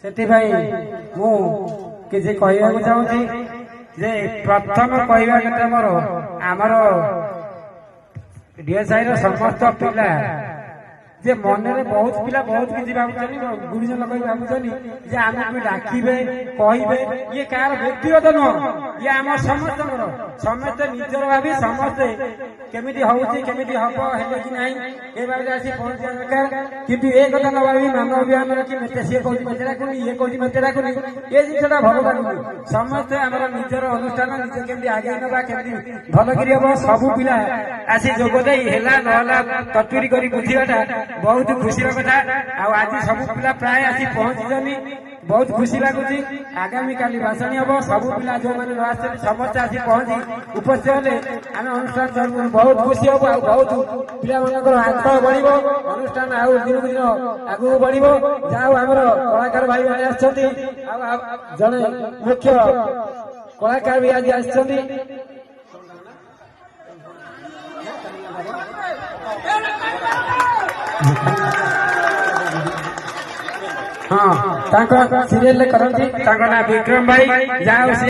ସେଥିପାଇଁ ମୁଁ କିଛି କହିବାକୁ ଚାହୁଁଛି ଯେ ପ୍ରଥମ କହିବା କଥା ଆମର ଡିଏସ୍ଆଇ ର ସମସ୍ତ ପିଲା जे मन में बहुत पिला बहुत किसी भावुं गुरुजन लोग भावुं जे आम डाकिबे कहे ये कार व्यक्तिगत नुह ये आम समस्त समस्ते निजर भावी समस्ते केमी होमी हम है कि नहीं ये भाव आसी पहुंचा दरकार किंतु ये कथा न भावी मान अभियान कि सी कौन मत डाकुनि ये कौन मत डाकुनि ये जिनसा भल लगुनि समस्ते आम निजर अनुष्ठान निजे केमी आगे ना केमी भल कर सबू पिला आसी जोगदे है तत्परी कर बुझाटा बहुत खुशी कथा आज सब पिला प्राय आसी पहुंची बहुत खुशी लगुच आगामी काली भाषणी हम सबू पिला जो मैंने न समस्त आसी पहुंची उपस्थित हेले आम अनुष्ठान बहुत खुशी हम बहुत पिला मान आग्रह बढ़ अनुष्ठान आउ दिन दिन आगू बढ़ जहाँ आमर कलाकार भाई भाई जड़े मुख्य कलाकार भी आज आसछन्ति हाँ सीरियल करती ना विक्रम भाई जहाँ